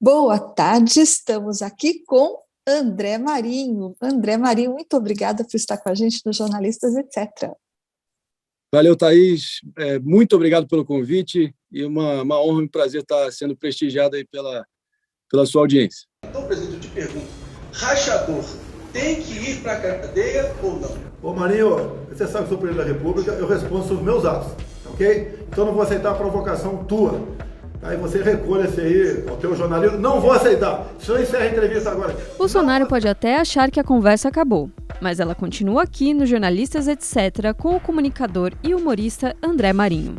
Boa tarde, estamos aqui com André Marinho. André Marinho, muito obrigada por estar com a gente no Jornalistas, etc. Valeu, Thaís. Muito obrigado pelo convite e uma honra e um prazer estar sendo prestigiado aí pela sua audiência. Então, presidente, eu te pergunto, rachador tem que ir para a cadeia ou não? Ô Marinho, você sabe que sou presidente da República, eu respondo sobre meus atos, ok? Então não vou aceitar a provocação tua. Aí você recolha-se aí ao teu jornalismo. Não vou aceitar. Deixa eu encerrar a entrevista agora. Bolsonaro pode até achar que a conversa acabou, mas ela continua aqui no Jornalistas, etc., com o comunicador e humorista André Marinho.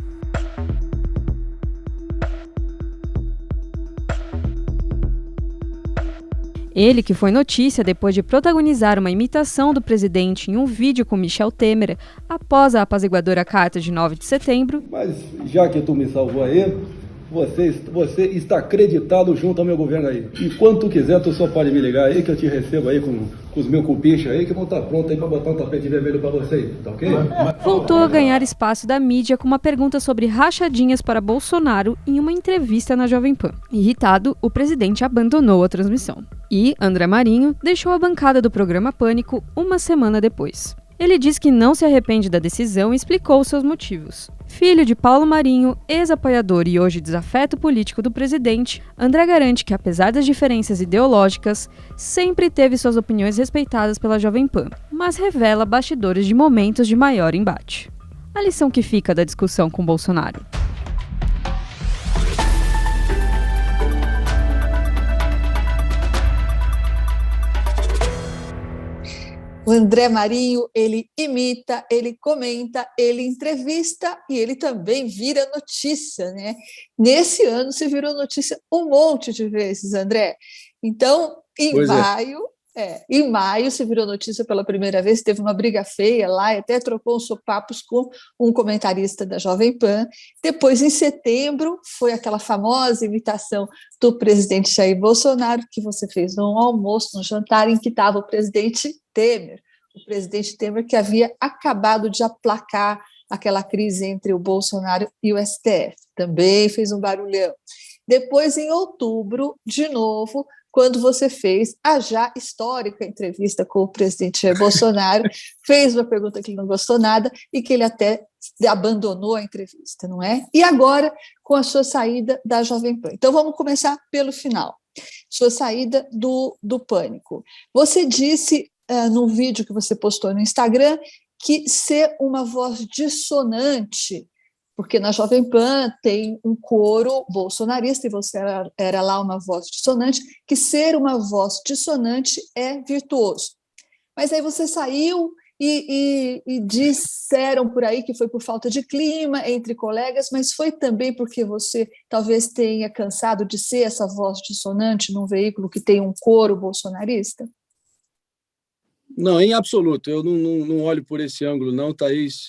Ele, que foi notícia depois de protagonizar uma imitação do presidente em um vídeo com Michel Temer após a apaziguadora carta de 9 de setembro. Mas já que tu me salvou aí, você está acreditado junto ao meu governo aí. E quando tu quiser, tu só pode me ligar aí que eu te recebo aí com os meus cupinchos aí que vão estar prontos aí para botar um tapete vermelho para você aí, tá ok? Voltou a ganhar espaço da mídia com uma pergunta sobre rachadinhas para Bolsonaro em uma entrevista na Jovem Pan. Irritado, o presidente abandonou a transmissão. E André Marinho deixou a bancada do programa Pânico uma semana depois. Ele diz que não se arrepende da decisão e explicou seus motivos. Filho de Paulo Marinho, ex-apoiador e hoje desafeto político do presidente, André garante que, apesar das diferenças ideológicas, sempre teve suas opiniões respeitadas pela Jovem Pan, mas revela bastidores de momentos de maior embate. A lição que fica da discussão com Bolsonaro. O André Marinho, ele imita, ele comenta, ele entrevista e ele também vira notícia, né? Nesse ano você virou notícia um monte de vezes, André. Então, em maio você virou notícia pela primeira vez, teve uma briga feia lá, e até trocou uns sopapos com um comentarista da Jovem Pan. Depois, em setembro, foi aquela famosa imitação do presidente Jair Bolsonaro, que você fez num almoço, num jantar, em que estava o presidente Temer que havia acabado de aplacar aquela crise entre o Bolsonaro e o STF. Também fez um barulhão. Depois, em outubro, de novo, quando você fez a já histórica entrevista com o presidente Jair Bolsonaro, fez uma pergunta que ele não gostou nada e que ele até abandonou a entrevista, não é? E agora, com a sua saída da Jovem Pan. Então, vamos começar pelo final. Sua saída do Pânico. Você disse, num vídeo que você postou no Instagram, que ser uma voz dissonante, porque na Jovem Pan tem um coro bolsonarista e você era lá uma voz dissonante, que ser uma voz dissonante é virtuoso. Mas aí você saiu e disseram por aí que foi por falta de clima entre colegas, mas foi também porque você talvez tenha cansado de ser essa voz dissonante num veículo que tem um coro bolsonarista? Não, em absoluto. Eu não olho por esse ângulo, não, Thaís.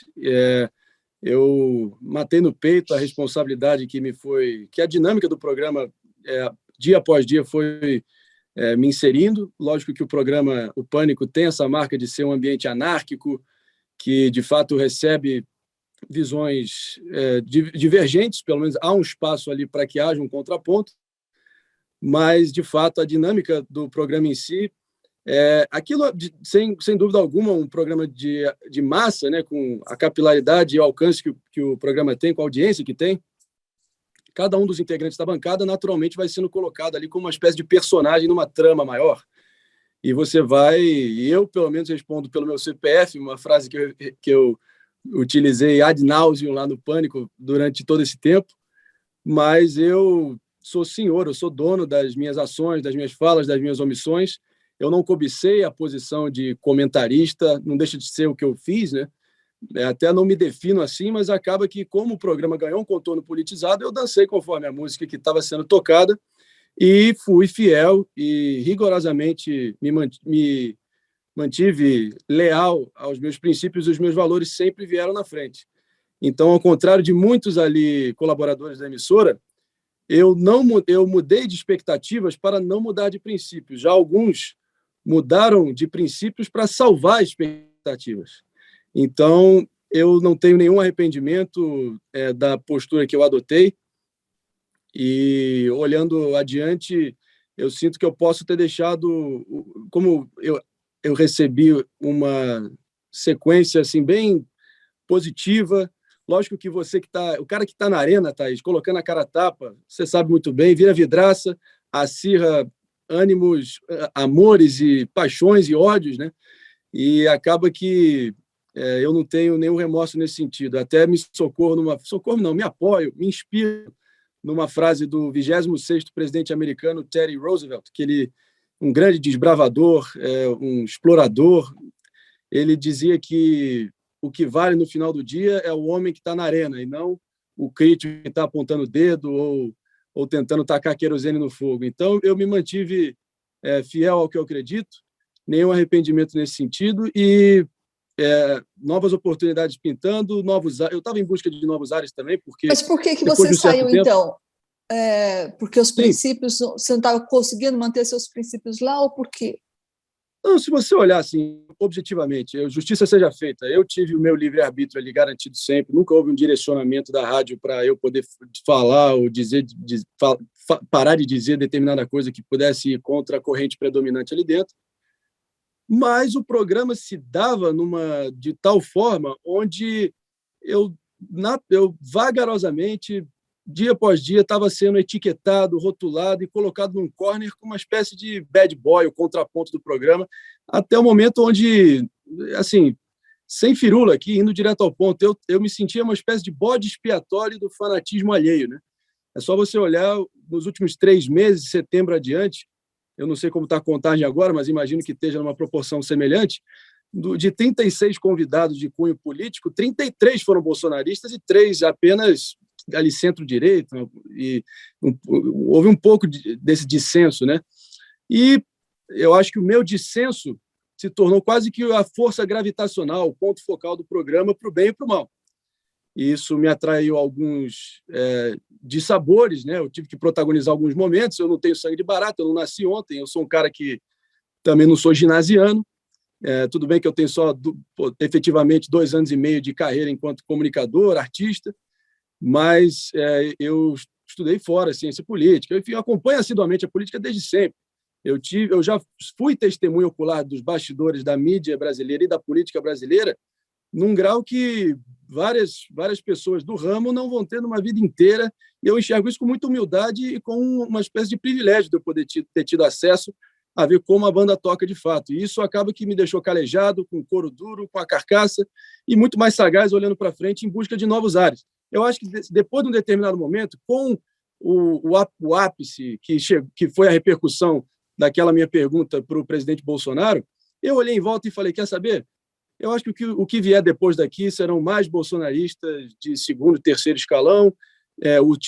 Eu matei no peito a responsabilidade que a dinâmica do programa, dia após dia, foi me inserindo. Lógico que o Pânico tem essa marca de ser um ambiente anárquico, que de fato recebe visões divergentes, pelo menos há um espaço ali para que haja um contraponto, mas de fato a dinâmica do programa em si, aquilo, sem dúvida alguma, um programa de massa, né, com a capilaridade e o alcance que o programa tem, com a audiência que tem. Cada um dos integrantes da bancada, naturalmente, vai sendo colocado ali como uma espécie de personagem numa trama maior. E eu, pelo menos, respondo pelo meu CPF, uma frase que eu utilizei ad nauseam lá no Pânico durante todo esse tempo, mas eu sou senhor, eu sou dono das minhas ações, das minhas falas, das minhas omissões. Eu não cobicei a posição de comentarista, não deixa de ser o que eu fiz, né? Até não me defino assim, mas acaba que, como o programa ganhou um contorno politizado, eu dancei conforme a música que estava sendo tocada e fui fiel e rigorosamente me mantive leal aos meus princípios e os meus valores sempre vieram na frente. Então, ao contrário de muitos ali colaboradores da emissora, eu mudei de expectativas para não mudar de princípios. Já alguns mudaram de princípios para salvar expectativas. Então, eu não tenho nenhum arrependimento da postura que eu adotei E, olhando adiante, eu sinto que eu posso ter deixado... Como eu recebi uma sequência assim, bem positiva. Lógico que você que está... O cara que está na arena, Thaís, colocando a cara a tapa, você sabe muito bem, vira vidraça, acirra ânimos, amores e paixões e ódios, né? E acaba que eu não tenho nenhum remorso nesse sentido. Até me socorro não, me apoio, me inspiro numa frase do 26º presidente americano, Teddy Roosevelt, que ele, um grande desbravador, um explorador, ele dizia que o que vale no final do dia é o homem que está na arena e não o crítico que está apontando o dedo ou tentando tacar querosene no fogo. Então, eu me mantive fiel ao que eu acredito, nenhum arrependimento nesse sentido e novas oportunidades pintando, eu estava em busca de novos ares também, porque... Mas por que você saiu, então? Porque os princípios, você não estava conseguindo manter seus princípios lá, ou por quê? Não, se você olhar assim, objetivamente, justiça seja feita, eu tive o meu livre-arbítrio ali garantido sempre, nunca houve um direcionamento da rádio para eu poder falar ou parar de dizer determinada coisa que pudesse ir contra a corrente predominante ali dentro. Mas o programa se dava de tal forma onde eu vagarosamente, dia após dia, estava sendo etiquetado, rotulado e colocado num corner com uma espécie de bad boy, o contraponto do programa, até o momento onde, assim, sem firula aqui, indo direto ao ponto, eu me sentia uma espécie de bode expiatório do fanatismo alheio, né? É só você olhar nos últimos 3 meses, de setembro adiante, eu não sei como está a contagem agora, mas imagino que esteja numa proporção semelhante, de 36 convidados de cunho político, 33 foram bolsonaristas e 3 apenas ali centro-direita, e houve um pouco desse dissenso, né? E eu acho que o meu dissenso se tornou quase que a força gravitacional, o ponto focal do programa para o bem e para o mal. E isso me atraiu alguns dissabores, né? Eu tive que protagonizar alguns momentos, eu não tenho sangue de barata, eu não nasci ontem, eu sou um cara que também não sou ginasiano, tudo bem que eu tenho só efetivamente 2 anos e meio de carreira enquanto comunicador, artista, mas eu estudei fora ciência política, enfim, eu acompanho assiduamente a política desde sempre. Eu já fui testemunha ocular dos bastidores da mídia brasileira e da política brasileira, num grau que várias pessoas do ramo não vão ter numa vida inteira, e eu enxergo isso com muita humildade e com uma espécie de privilégio de eu poder ter tido acesso a ver como a banda toca de fato. E isso acaba que me deixou calejado, com couro duro, com a carcaça, e muito mais sagaz, olhando para frente, em busca de novos ares. Eu acho que depois de um determinado momento, com o ápice que foi a repercussão daquela minha pergunta para o presidente Bolsonaro, eu olhei em volta e falei, quer saber? Eu acho que o que vier depois daqui serão mais bolsonaristas de 2º, 3º escalão,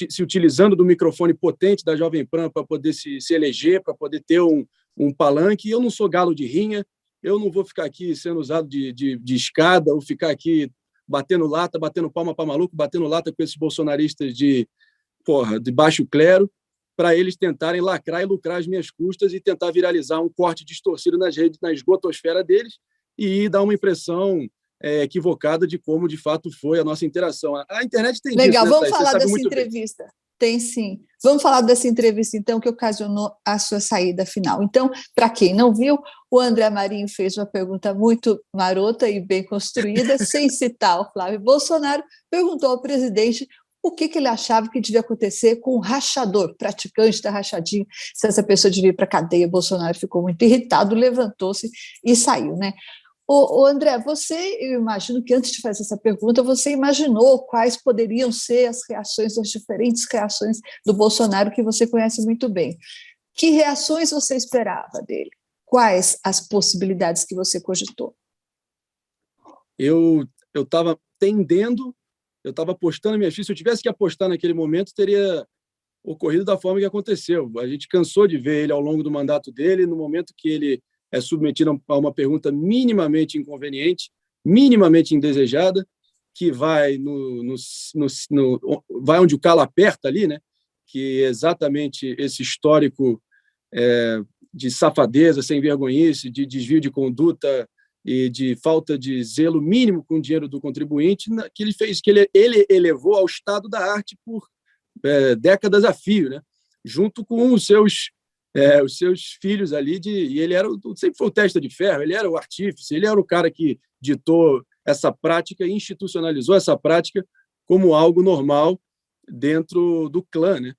se utilizando do microfone potente da Jovem Pan para poder se eleger, para poder ter um palanque. Eu não sou galo de rinha, eu não vou ficar aqui sendo usado de escada ou ficar aqui batendo lata, batendo palma para maluco, batendo lata com esses bolsonaristas de baixo clero, para eles tentarem lacrar e lucrar às minhas custas e tentar viralizar um corte distorcido nas redes, na esgotosfera deles, e dar uma impressão equivocada de como, de fato, foi a nossa interação. A internet tem Legal, disso, né, vamos falar dessa entrevista. Bem. Tem sim. Vamos falar dessa entrevista, então, que ocasionou a sua saída final. Então, para quem não viu, o André Marinho fez uma pergunta muito marota e bem construída, sem citar o Flávio Bolsonaro, perguntou ao presidente o que ele achava que devia acontecer com o rachador, praticante da rachadinha, se essa pessoa devia ir para a cadeia. Bolsonaro ficou muito irritado, levantou-se e saiu, né? André, eu imagino que antes de fazer essa pergunta, você imaginou quais poderiam ser as diferentes reações do Bolsonaro, que você conhece muito bem. Que reações você esperava dele? Quais as possibilidades que você cogitou? Eu estava eu estava apostando minhas fichas. Se eu tivesse que apostar naquele momento, teria ocorrido da forma que aconteceu. A gente cansou de ver ele ao longo do mandato dele, no momento que ele é submetido a uma pergunta minimamente inconveniente, minimamente indesejada, que vai vai onde o calo aperta ali, né? Que é exatamente esse histórico de safadeza, sem vergonhice, de desvio de conduta e de falta de zelo mínimo com o dinheiro do contribuinte, que ele fez, que ele elevou ao estado da arte décadas a fio, né? Junto com os seus filhos ali, e ele sempre foi o testa de ferro, ele era o artífice, ele era o cara que ditou essa prática e institucionalizou essa prática como algo normal dentro do clã, né?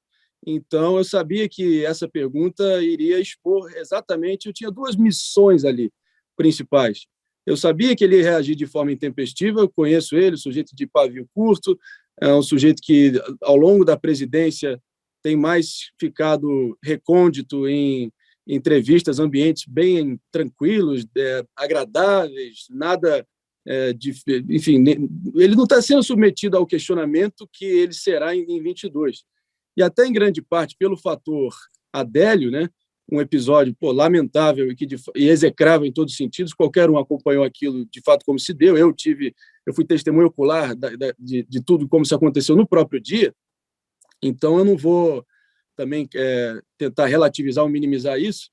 Então, eu sabia que essa pergunta iria expor exatamente... Eu tinha duas missões ali principais. Eu sabia que ele ia reagir de forma intempestiva, eu conheço ele, sujeito de pavio curto, é um sujeito que, ao longo da presidência, tem mais ficado recôndito em entrevistas, ambientes bem tranquilos, agradáveis, nada... enfim, ele não está sendo submetido ao questionamento que ele será em 22. E até em grande parte pelo fator Adélio, né? Um episódio lamentável e execrável em todos os sentidos. Qualquer um acompanhou aquilo de fato como se deu. Eu fui testemunha ocular de tudo como se aconteceu no próprio dia. Então eu não vou também tentar relativizar ou minimizar isso,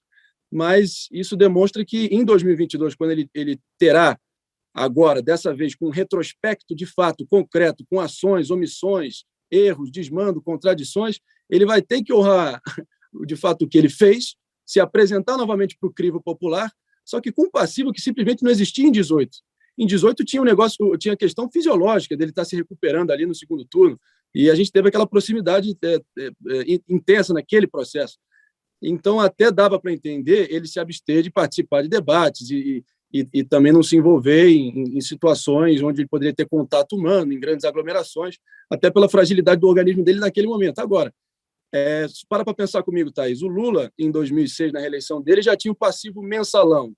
mas isso demonstra que em 2022, quando ele terá agora, dessa vez, com um retrospecto de fato concreto, com ações, omissões, erros, desmando, contradições, ele vai ter que honrar, de fato, o que ele fez, se apresentar novamente para o crivo popular, só que com um passivo que simplesmente não existia em 18. Em 18 tinha a questão fisiológica dele estar se recuperando ali no segundo turno, e a gente teve aquela proximidade intensa naquele processo. Então, até dava para entender ele se abster de participar de debates e também não se envolver em situações onde ele poderia ter contato humano, em grandes aglomerações, até pela fragilidade do organismo dele naquele momento. Agora, para pensar comigo, Thaís, o Lula, em 2006, na reeleição dele, já tinha o passivo mensalão,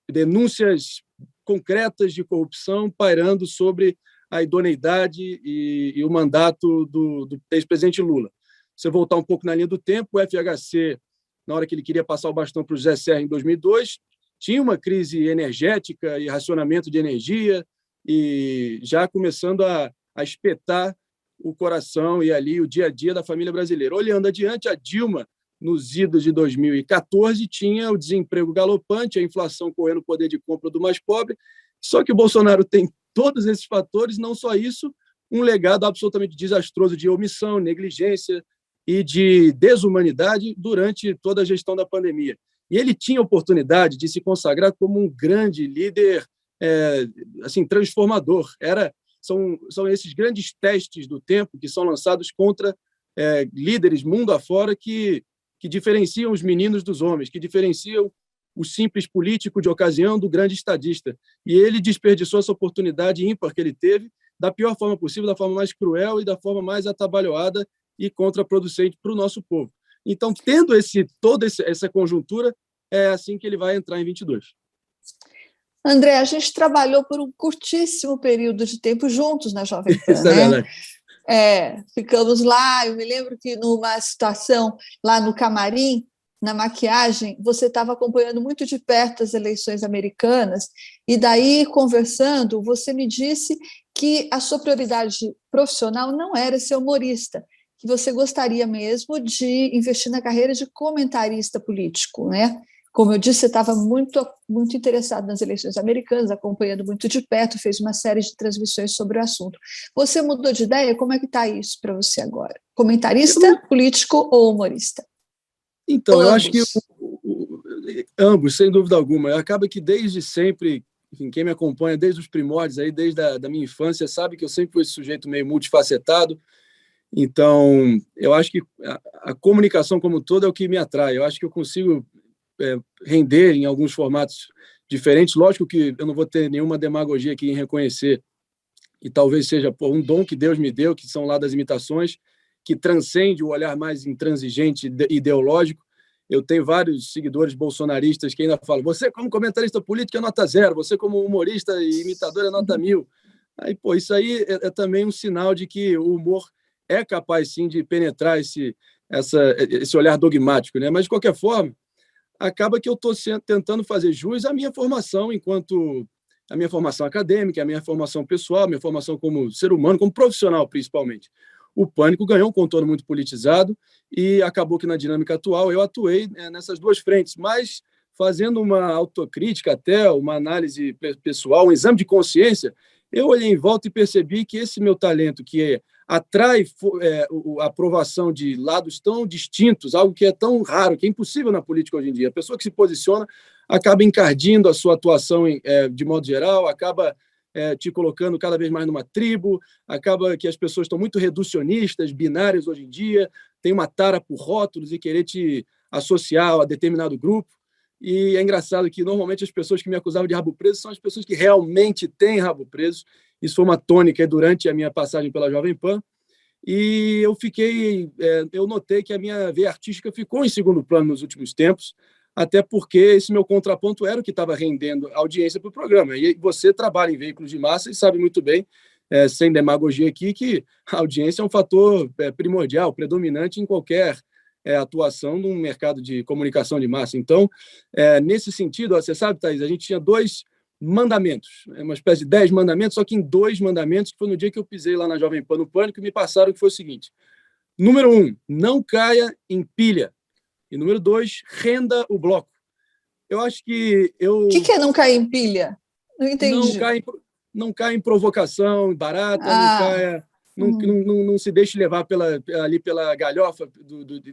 denúncias concretas de corrupção pairando sobre a idoneidade e o mandato do ex-presidente Lula. Se eu voltar um pouco na linha do tempo, o FHC, na hora que ele queria passar o bastão para o José Serra em 2002, tinha uma crise energética e racionamento de energia, e já começando a espetar o coração e ali o dia a dia da família brasileira. Olhando adiante, a Dilma, nos idos de 2014, tinha o desemprego galopante, a inflação correndo o poder de compra do mais pobre, só que o Bolsonaro tem todos esses fatores, não só isso, um legado absolutamente desastroso de omissão, negligência e de desumanidade durante toda a gestão da pandemia. E ele tinha a oportunidade de se consagrar como um grande líder assim, transformador. São esses grandes testes do tempo que são lançados contra líderes mundo afora que diferenciam os meninos dos homens, que diferenciam o simples político de ocasião do grande estadista. E ele desperdiçou essa oportunidade ímpar que ele teve da pior forma possível, da forma mais cruel e da forma mais atabalhoada e contraproducente para o nosso povo. Então, tendo toda essa conjuntura, é assim que ele vai entrar em 22. André, a gente trabalhou por um curtíssimo período de tempo juntos na Jovem Pan, Isso é né? Ficamos lá, eu me lembro que numa situação lá no camarim, na maquiagem, você estava acompanhando muito de perto as eleições americanas, e daí, conversando, você me disse que a sua prioridade profissional não era ser humorista, que você gostaria mesmo de investir na carreira de comentarista político, né? Como eu disse, você estava muito, muito interessado nas eleições americanas, acompanhando muito de perto, fez uma série de transmissões sobre o assunto. Você mudou de ideia? Como é que está isso para você agora? Comentarista, político ou humorista? Então, eu acho que ambos, sem dúvida alguma. Acaba que desde sempre, enfim, quem me acompanha desde os primórdios, aí, desde a minha infância, sabe que eu sempre fui esse sujeito meio multifacetado. Então, eu acho que a comunicação como um todo é o que me atrai. Eu acho que eu consigo render em alguns formatos diferentes. Lógico que eu não vou ter nenhuma demagogia aqui em reconhecer, e talvez seja um dom que Deus me deu, que são lá das imitações, que transcende o olhar mais intransigente ideológico. Eu tenho vários seguidores bolsonaristas que ainda falam: você como comentarista político é nota 0, você como humorista e imitador é nota 1000. Aí, isso aí é também um sinal de que o humor é capaz, sim, de penetrar esse olhar dogmático, né? Mas, de qualquer forma, acaba que eu estou tentando fazer jus à minha formação a minha formação acadêmica, a minha formação pessoal, a minha formação como ser humano, como profissional, principalmente. O Pânico ganhou um contorno muito politizado e acabou que, na dinâmica atual, eu atuei nessas duas frentes, mas fazendo uma autocrítica até, uma análise pessoal, um exame de consciência, eu olhei em volta e percebi que esse meu talento, que é atrai a aprovação de lados tão distintos, algo que é tão raro, que é impossível na política hoje em dia. A pessoa que se posiciona acaba encardindo a sua atuação de modo geral, acaba te colocando cada vez mais numa tribo, acaba que as pessoas estão muito reducionistas, binárias hoje em dia, tem uma tara por rótulos e querer te associar a determinado grupo. E é engraçado que, normalmente, as pessoas que me acusavam de rabo preso são as pessoas que realmente têm rabo preso. Isso foi uma tônica durante a minha passagem pela Jovem Pan. E eu notei que a minha veia artística ficou em segundo plano nos últimos tempos, até porque esse meu contraponto era o que estava rendendo audiência para o programa. E você trabalha em veículos de massa e sabe muito bem, sem demagogia aqui, que a audiência é um fator primordial, predominante em qualquer atuação num mercado de comunicação de massa. Então, nesse sentido, você sabe, Thaís, a gente tinha 2 mandamentos, uma espécie de 10 mandamentos, só que em 2 mandamentos, que foi no dia que eu pisei lá na Jovem Pan, no Pânico, e me passaram que foi o seguinte: número 1, não caia em pilha. E número 2, renda o bloco. Eu acho que O que é não cair em pilha? Não entendi. Não caia em provocação, barata, não se deixe levar pela galhofa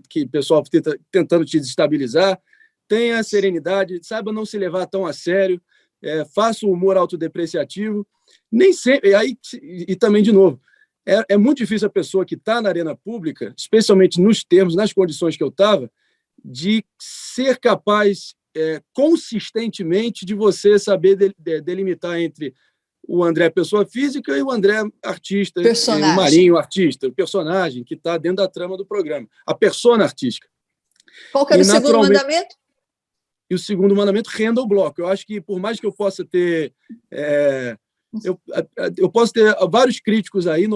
que o pessoal está tentando te desestabilizar. Tenha serenidade, saiba não se levar tão a sério, faça o humor autodepreciativo. Nem sempre. E também, de novo, é muito difícil a pessoa que está na arena pública, especialmente nos termos, nas condições que eu estava, de ser capaz consistentemente de você saber delimitar entre o André pessoa física e o André artista, o Marinho artista, o personagem que está dentro da trama do programa, a persona artística. Qual que era o segundo mandamento? E o segundo mandamento, renda o bloco. Eu acho que, por mais que eu possa ter... eu posso ter vários críticos aí,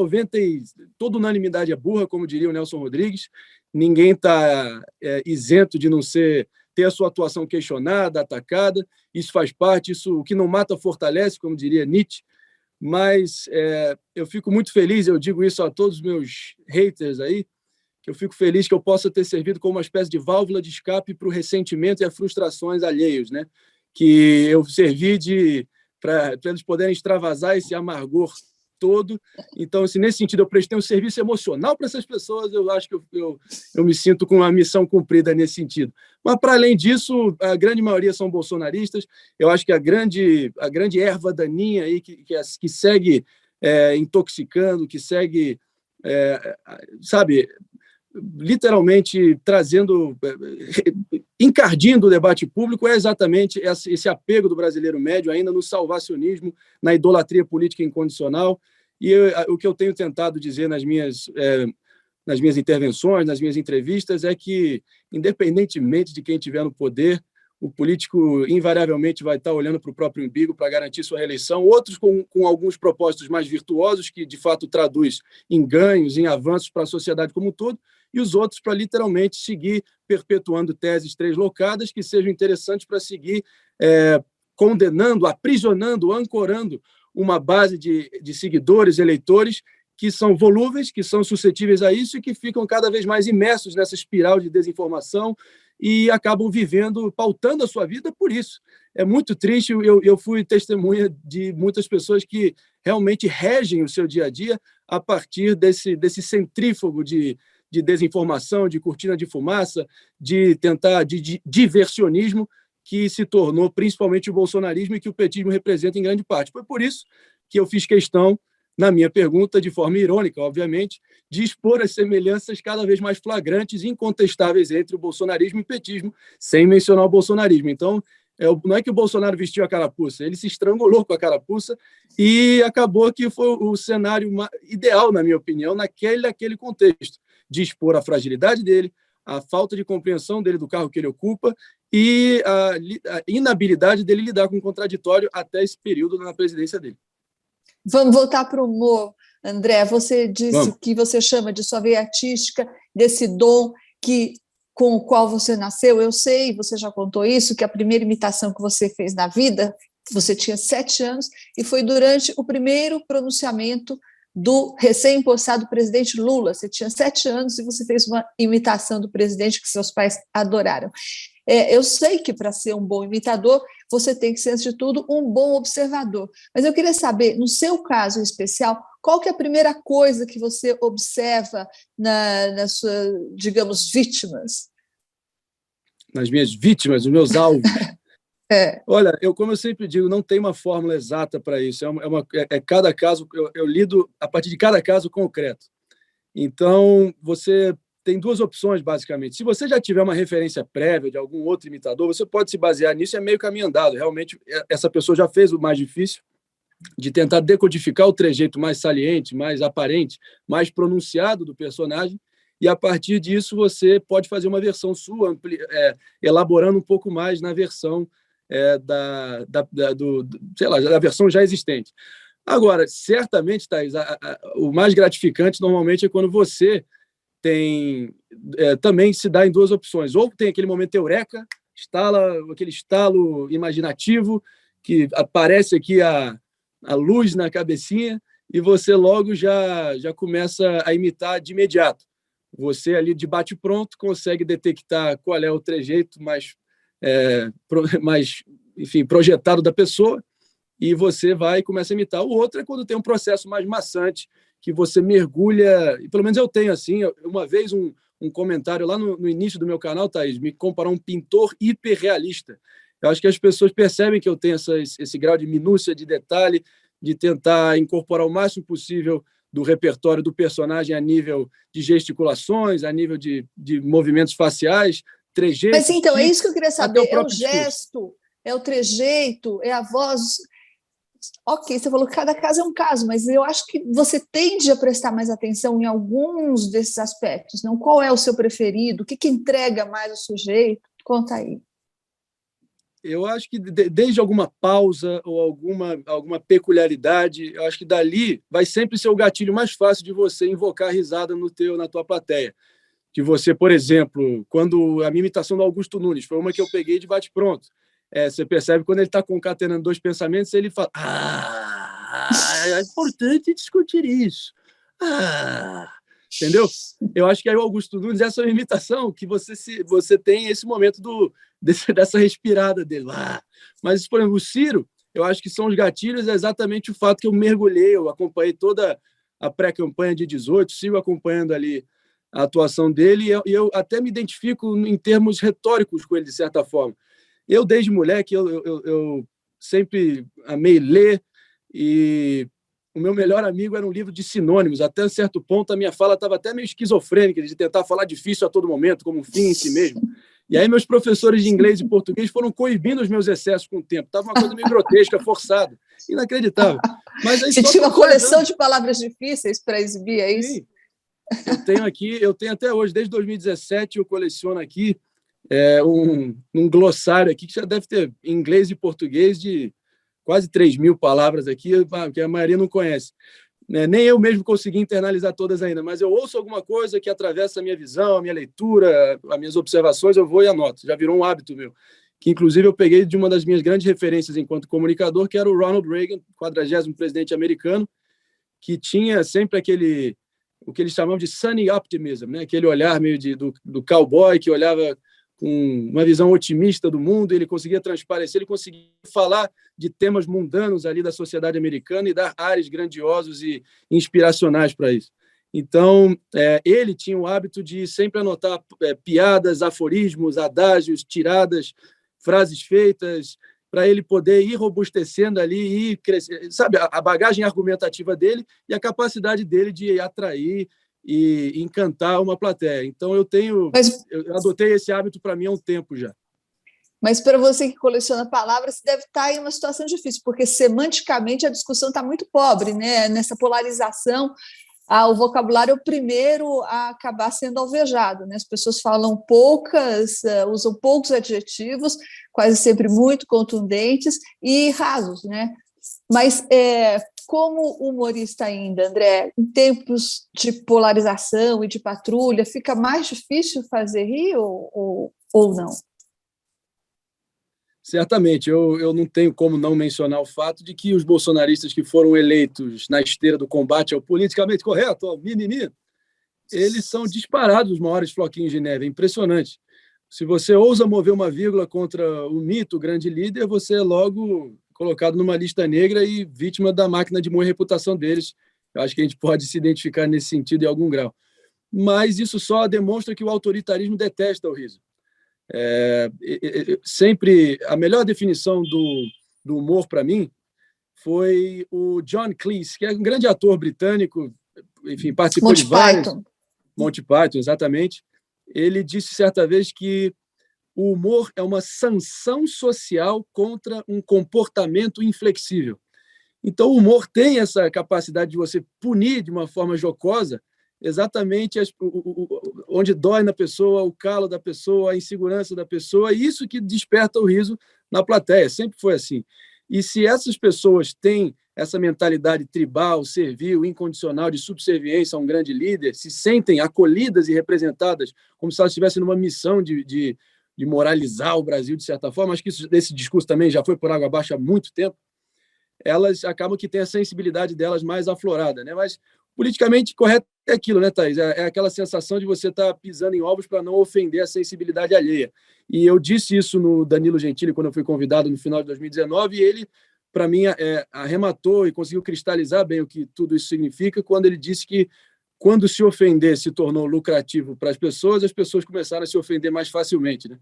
toda unanimidade é burra, como diria o Nelson Rodrigues, ninguém está isento de não ter a sua atuação questionada, atacada, isso faz parte, o que não mata fortalece, como diria Nietzsche, mas eu fico muito feliz, eu digo isso a todos os meus haters aí, que eu fico feliz que eu possa ter servido como uma espécie de válvula de escape para o ressentimento e as frustrações alheios, né? Que eu servi para eles poderem extravasar esse amargor todo. Então, assim, nesse sentido, eu prestei um serviço emocional para essas pessoas, eu acho que eu me sinto com uma missão cumprida nesse sentido. Mas, para além disso, a grande maioria são bolsonaristas. Eu acho que a grande erva daninha aí que segue intoxicando, que segue, sabe, literalmente encardindo o debate público, é exatamente esse apego do brasileiro médio ainda no salvacionismo, na idolatria política incondicional. E o que eu tenho tentado dizer nas minhas intervenções, nas minhas entrevistas, é que, independentemente de quem estiver no poder, o político invariavelmente vai estar olhando para o próprio umbigo para garantir sua reeleição, outros com alguns propósitos mais virtuosos, que de fato traduz em ganhos, em avanços para a sociedade como um todo, e os outros para literalmente seguir perpetuando teses translocadas que sejam interessantes para seguir condenando, aprisionando, ancorando uma base de seguidores, eleitores, que são volúveis, que são suscetíveis a isso e que ficam cada vez mais imersos nessa espiral de desinformação e acabam pautando a sua vida por isso. É muito triste, eu fui testemunha de muitas pessoas que realmente regem o seu dia a dia a partir desse centrífugo de desinformação, de cortina de fumaça, de diversionismo que se tornou principalmente o bolsonarismo e que o petismo representa em grande parte. Foi por isso que eu fiz questão, na minha pergunta, de forma irônica, obviamente, de expor as semelhanças cada vez mais flagrantes e incontestáveis entre o bolsonarismo e o petismo, sem mencionar o bolsonarismo. Então, não é que o Bolsonaro vestiu a carapuça, ele se estrangulou com a carapuça e acabou que foi o cenário ideal, na minha opinião, naquele contexto, de expor a fragilidade dele, a falta de compreensão dele do cargo que ele ocupa e a inabilidade dele lidar com o contraditório até esse período na presidência dele. Vamos voltar para o humor, André. Você disse que você chama de sua veia artística, desse dom com o qual você nasceu. Eu sei, você já contou isso, que a primeira imitação que você fez na vida, você tinha 7 anos, e foi durante o primeiro pronunciamento do recém-empossado presidente Lula. Você tinha 7 anos e você fez uma imitação do presidente que seus pais adoraram. Eu sei que, para ser um bom imitador, você tem que ser, antes de tudo, um bom observador. Mas eu queria saber, no seu caso em especial, qual que é a primeira coisa que você observa nas suas, digamos, vítimas? Nas minhas vítimas, nos meus alvos. Olha, como eu sempre digo, não tem uma fórmula exata para isso. Cada caso, eu lido a partir de cada caso concreto. Então, você tem duas opções, basicamente. Se você já tiver uma referência prévia de algum outro imitador, você pode se basear nisso, é meio caminho andado. Realmente, essa pessoa já fez o mais difícil, de tentar decodificar o trejeito mais saliente, mais aparente, mais pronunciado do personagem, e a partir disso você pode fazer uma versão sua, elaborando um pouco mais na versão da versão já existente. Agora, certamente, Thaís, o mais gratificante normalmente é quando você também se dá em duas opções. Ou tem aquele momento eureka, aquele estalo imaginativo, que aparece aqui a luz na cabecinha, e você logo já começa a imitar de imediato. Você ali de bate-pronto consegue detectar qual é o trejeito mais enfim, projetado da pessoa, e você vai e começa a imitar. O outro é quando tem um processo mais maçante, que você mergulha, e pelo menos eu tenho assim, uma vez um comentário lá no início do meu canal, Thaís, me comparou a um pintor hiperrealista. Eu acho que as pessoas percebem que eu tenho esse grau de minúcia, de detalhe, de tentar incorporar o máximo possível do repertório do personagem a nível de gesticulações, a nível de movimentos faciais, trejeitos. Mas então, é isso que eu queria saber. É o gesto, é o trejeito, é a voz. Ok, você falou que cada caso é um caso, mas eu acho que você tende a prestar mais atenção em alguns desses aspectos, não? Qual é o seu preferido? O que entrega mais o sujeito? Conta aí. Eu acho que desde alguma pausa ou alguma peculiaridade, eu acho que dali vai sempre ser o gatilho mais fácil de você invocar a risada na tua plateia. Que você, por exemplo, quando a minha imitação do Augusto Nunes foi uma que eu peguei de bate-pronto. Você percebe quando ele está concatenando dois pensamentos, ele fala: é importante discutir isso. Entendeu? Eu acho que aí o Augusto Nunes, essa é uma imitação que você tem esse momento dessa respirada dele. Mas, por exemplo, o Ciro, eu acho que são os gatilhos, é exatamente o fato que eu mergulhei, eu acompanhei toda a pré-campanha de 18, sigo acompanhando ali a atuação dele, e eu até me identifico em termos retóricos com ele, de certa forma. Eu, desde moleque, eu sempre amei ler, e o meu melhor amigo era um livro de sinônimos. Até um certo ponto, a minha fala estava até meio esquizofrênica, de tentar falar difícil a todo momento, como um fim em si mesmo. E aí meus professores de inglês e português foram coibindo os meus excessos com o tempo. Estava uma coisa meio grotesca, forçada, inacreditável. Mas aí, você tinha uma coleção de palavras difíceis para exibir, é isso? Sim. Eu tenho até hoje, desde 2017, eu coleciono aqui um glossário aqui, que já deve ter em inglês e português de quase 3.000 palavras aqui, que a maioria não conhece. Nem eu mesmo consegui internalizar todas ainda, mas eu ouço alguma coisa que atravessa a minha visão, a minha leitura, as minhas observações, eu vou e anoto. Já virou um hábito meu, que inclusive eu peguei de uma das minhas grandes referências enquanto comunicador, que era o Ronald Reagan, 40º presidente americano, que tinha sempre o que eles chamavam de sunny optimism, né? Aquele olhar meio do cowboy que olhava com uma visão otimista do mundo, ele conseguia transparecer, ele conseguia falar de temas mundanos ali da sociedade americana e dar ares grandiosos e inspiracionais para isso. Então, ele tinha o hábito de sempre anotar piadas, aforismos, adágios, tiradas, frases feitas, para ele poder ir robustecendo ali e crescer, sabe, a bagagem argumentativa dele e a capacidade dele de atrair e encantar uma plateia. Então, eu adotei esse hábito para mim há um tempo já. Mas para você que coleciona palavras, você deve estar em uma situação difícil, porque semanticamente a discussão está muito pobre, né? Nessa polarização, o vocabulário é o primeiro a acabar sendo alvejado, né? As pessoas falam usam poucos adjetivos, quase sempre muito contundentes e rasos, né? Mas como humorista ainda, André, em tempos de polarização e de patrulha, fica mais difícil fazer rir ou não? Certamente, eu não tenho como não mencionar o fato de que os bolsonaristas que foram eleitos na esteira do combate ao politicamente correto, ao mimimi, eles são disparados os maiores floquinhos de neve, é impressionante. Se você ousa mover uma vírgula contra o mito, o grande líder, você é logo colocado numa lista negra e vítima da máquina de moer reputação deles, Eu acho que a gente pode se identificar nesse sentido em algum grau. Mas isso só demonstra que o autoritarismo detesta o riso. Sempre a melhor definição do humor para mim foi o John Cleese, que é um grande ator britânico, enfim, participou de várias... Monty Python, exatamente. Ele disse certa vez que o humor é uma sanção social contra um comportamento inflexível. Então, o humor tem essa capacidade de você punir de uma forma jocosa exatamente onde dói na pessoa, o calo da pessoa, a insegurança da pessoa, e isso que desperta o riso na plateia. Sempre foi assim. E se essas pessoas têm essa mentalidade tribal, servil, incondicional, de subserviência a um grande líder, se sentem acolhidas e representadas como se elas estivessem numa missão de moralizar o Brasil, de certa forma, acho que esse discurso também já foi por água abaixo há muito tempo, elas acabam que têm a sensibilidade delas mais aflorada, né? Mas politicamente correto é aquilo, né, Thaís? É aquela sensação de você estar pisando em ovos para não ofender a sensibilidade alheia. E eu disse isso no Danilo Gentili, quando eu fui convidado no final de 2019, e ele, para mim, arrematou e conseguiu cristalizar bem o que tudo isso significa, quando ele disse que quando se ofender se tornou lucrativo para as pessoas começaram a se ofender mais facilmente, né?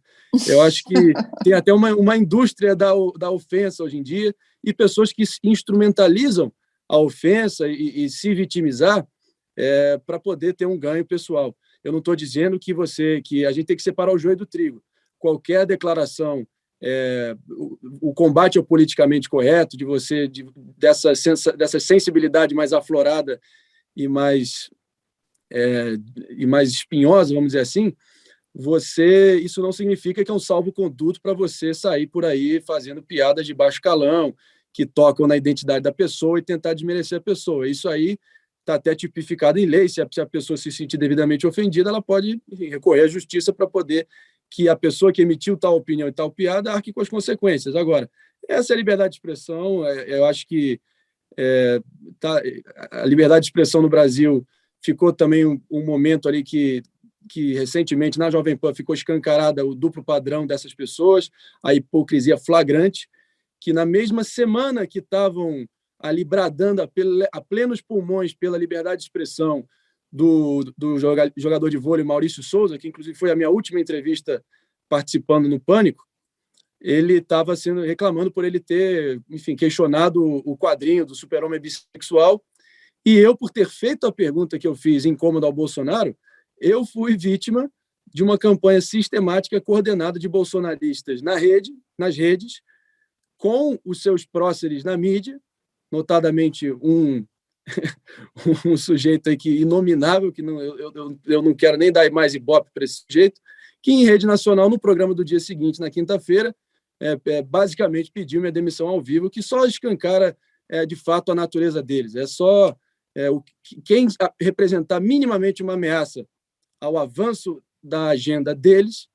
Eu acho que tem até uma indústria da ofensa hoje em dia, e pessoas que instrumentalizam a ofensa e se vitimizar para poder ter um ganho pessoal. Eu não estou dizendo que a gente tem que separar o joio do trigo. Qualquer declaração, o combate ao politicamente correto, dessa sensibilidade mais aflorada e mais espinhosa, vamos dizer assim, isso não significa que é um salvo-conduto para você sair por aí fazendo piadas de baixo calão, que tocam na identidade da pessoa e tentar desmerecer a pessoa. Isso aí está até tipificado em lei. Se a pessoa se sentir devidamente ofendida, ela pode recorrer à justiça para poder que a pessoa que emitiu tal opinião e tal piada arque com as consequências. Agora, essa é a liberdade de expressão. Eu acho que a liberdade de expressão no Brasil ficou também um momento ali que recentemente na Jovem Pan ficou escancarada o duplo padrão dessas pessoas, a hipocrisia flagrante, que na mesma semana que estavam ali bradando a plenos pulmões pela liberdade de expressão do jogador de vôlei Maurício Souza, que inclusive foi a minha última entrevista participando no Pânico, ele estava reclamando por ele ter, enfim, questionado o quadrinho do super-homem bissexual, e eu, por ter feito a pergunta que eu fiz incômoda ao Bolsonaro, eu fui vítima de uma campanha sistemática coordenada de bolsonaristas nas redes, com os seus próceres na mídia, notadamente um sujeito aí inominável, que eu não quero nem dar mais ibope para esse sujeito, que em rede nacional, no programa do dia seguinte, na quinta-feira, basicamente pediu minha demissão ao vivo, que só escancara, de fato, a natureza deles. É só quem representar minimamente uma ameaça ao avanço da agenda deles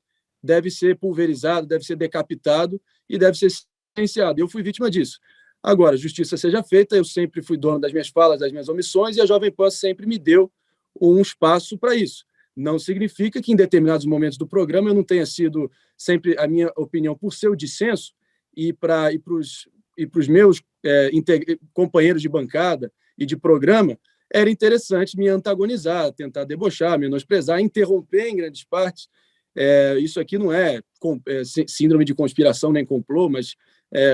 deve ser pulverizado, deve ser decapitado e deve ser silenciado. Eu fui vítima disso. Agora, justiça seja feita, eu sempre fui dono das minhas falas, das minhas omissões, e a Jovem Pan sempre me deu um espaço para isso. Não significa que em determinados momentos do programa eu não tenha sido sempre a minha opinião por seu dissenso e para os meus companheiros de bancada e de programa, era interessante me antagonizar, tentar debochar, menosprezar, interromper em grandes partes. Isso aqui não é síndrome de conspiração nem complô, mas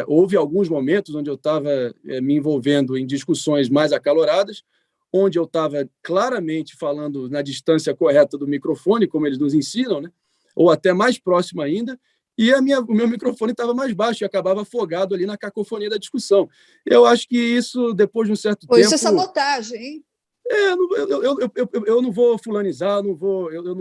houve alguns momentos onde eu estava me envolvendo em discussões mais acaloradas, onde eu estava claramente falando na distância correta do microfone, como eles nos ensinam, né? Ou até mais próximo ainda, e o meu microfone estava mais baixo e acabava afogado ali na cacofonia da discussão. Eu acho que isso, depois de um certo tempo... Isso é sabotagem, hein? Eu não vou fulanizar,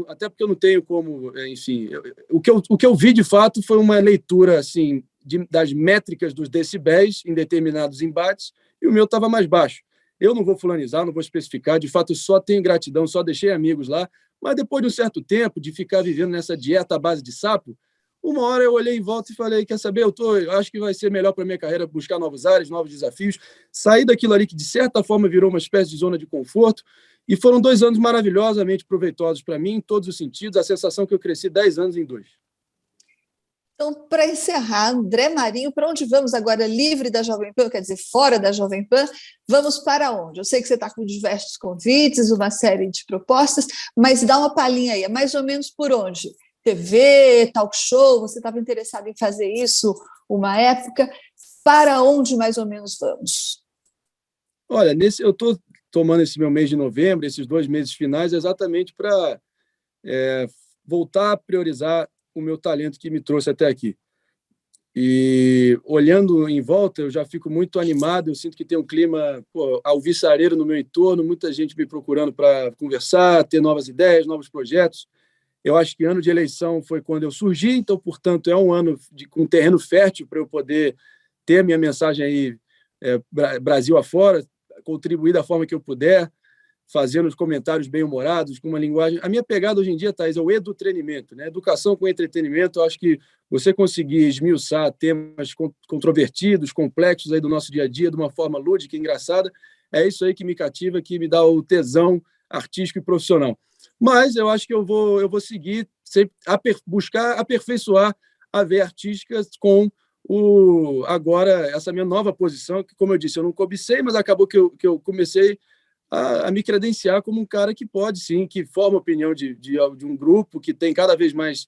até porque eu não tenho como, enfim... O que eu vi, de fato, foi uma leitura assim, das métricas dos decibéis em determinados embates, e o meu estava mais baixo. Eu não vou fulanizar, não vou especificar, de fato, eu só tenho gratidão, só deixei amigos lá, mas depois de um certo tempo de ficar vivendo nessa dieta à base de sapo, uma hora eu olhei em volta e falei, quer saber, eu acho que vai ser melhor para a minha carreira buscar novos ares, novos desafios, sair daquilo ali que, de certa forma, virou uma espécie de zona de conforto, e foram 2 anos maravilhosamente proveitosos para mim, em todos os sentidos, a sensação que eu cresci 10 anos em 2. Então, para encerrar, André Marinho, para onde vamos agora, livre da Jovem Pan, quer dizer, fora da Jovem Pan, vamos para onde? Eu sei que você está com diversos convites, uma série de propostas, mas dá uma palhinha aí, é mais ou menos por onde? TV, talk show, você estava interessado em fazer isso uma época, para onde mais ou menos vamos? Olha, eu estou tomando esse meu mês de novembro, esses 2 meses finais, exatamente para voltar a priorizar o meu talento que me trouxe até aqui. E olhando em volta, eu já fico muito animado, eu sinto que tem um clima alvissareiro no meu entorno, muita gente me procurando para conversar, ter novas ideias, novos projetos. Eu acho que ano de eleição foi quando eu surgi, então, portanto, é um ano com terreno fértil para eu poder ter a minha mensagem aí Brasil afora, contribuir da forma que eu puder, fazendo os comentários bem-humorados, com uma linguagem... A minha pegada hoje em dia, Thaís, é o edutrenimento, né? Educação com entretenimento. Eu acho que você conseguir esmiuçar temas controvertidos, complexos aí do nosso dia a dia, de uma forma lúdica e engraçada, é isso aí que me cativa, que me dá o tesão artístico e profissional. Mas eu acho que eu vou seguir, sempre buscar aperfeiçoar a veia artística com agora essa minha nova posição, que, como eu disse, eu não cobicei, mas acabou que eu comecei a me credenciar como um cara que pode, sim, que forma opinião de um grupo, que tem cada vez mais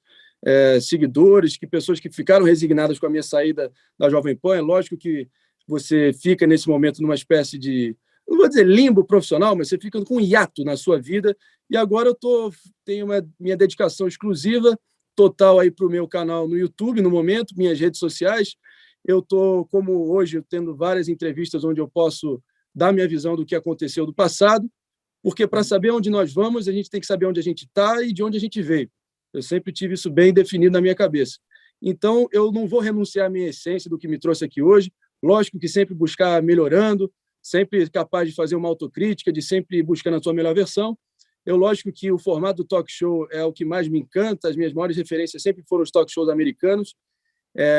seguidores, que pessoas que ficaram resignadas com a minha saída da Jovem Pan. É lógico que você fica, nesse momento, numa espécie de, não vou dizer limbo profissional, mas você fica com um hiato na sua vida. E agora eu tenho minha dedicação exclusiva, total aí para o meu canal no YouTube, no momento, minhas redes sociais. Eu estou, como hoje, tendo várias entrevistas onde eu posso dar minha visão do que aconteceu do passado, porque para saber onde nós vamos, a gente tem que saber onde a gente está e de onde a gente veio. Eu sempre tive isso bem definido na minha cabeça. Então, eu não vou renunciar à minha essência do que me trouxe aqui hoje. Lógico que sempre buscar melhorando, sempre capaz de fazer uma autocrítica, de sempre buscando a sua melhor versão. Lógico que o formato do talk show é o que mais me encanta, as minhas maiores referências sempre foram os talk shows americanos,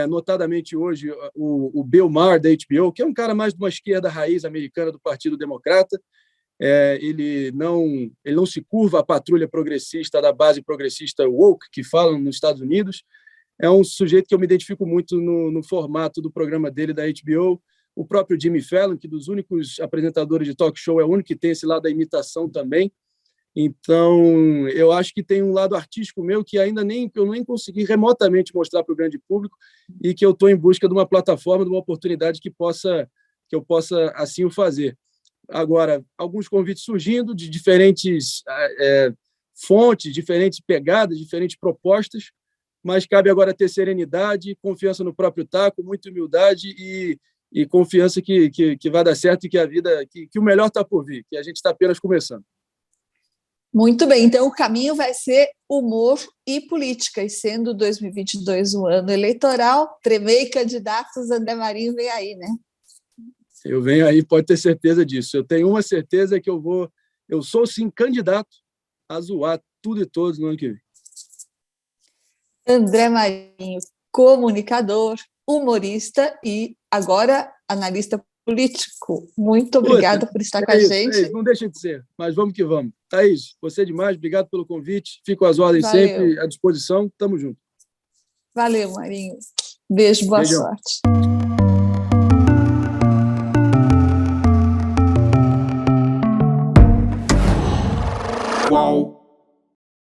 notadamente hoje o Bill Maher, da HBO, que é um cara mais de uma esquerda raiz americana do Partido Democrata. Ele não se curva à patrulha progressista da base progressista woke, que falam nos Estados Unidos. É um sujeito que eu me identifico muito no formato do programa dele, da HBO. O próprio Jimmy Fallon, que dos únicos apresentadores de talk show é o único que tem esse lado da imitação também. Então, eu acho que tem um lado artístico meu que eu nem consegui remotamente mostrar para o grande público e que eu estou em busca de uma plataforma, de uma oportunidade que eu possa assim o fazer. Agora, alguns convites surgindo de diferentes fontes, diferentes pegadas, diferentes propostas, mas cabe agora ter serenidade, confiança no próprio taco, muita humildade e confiança que vai dar certo e que a vida, que o melhor está por vir, que a gente está apenas começando. Muito bem, então o caminho vai ser humor e política, e sendo 2022 um ano eleitoral, tremei candidatos, André Marinho vem aí, né? Eu venho aí, pode ter certeza disso. Eu tenho uma certeza que eu sou sim candidato a zoar tudo e todos no ano que vem. André Marinho, comunicador, humorista e agora analista político. Muito obrigada por estar com a gente. Thaís, não deixa de ser, mas vamos que vamos. Thaís, você é demais, obrigado pelo convite. Fico às ordens sempre, à disposição. Tamo junto. Valeu, Marinho. Beijo, boa sorte. Qual?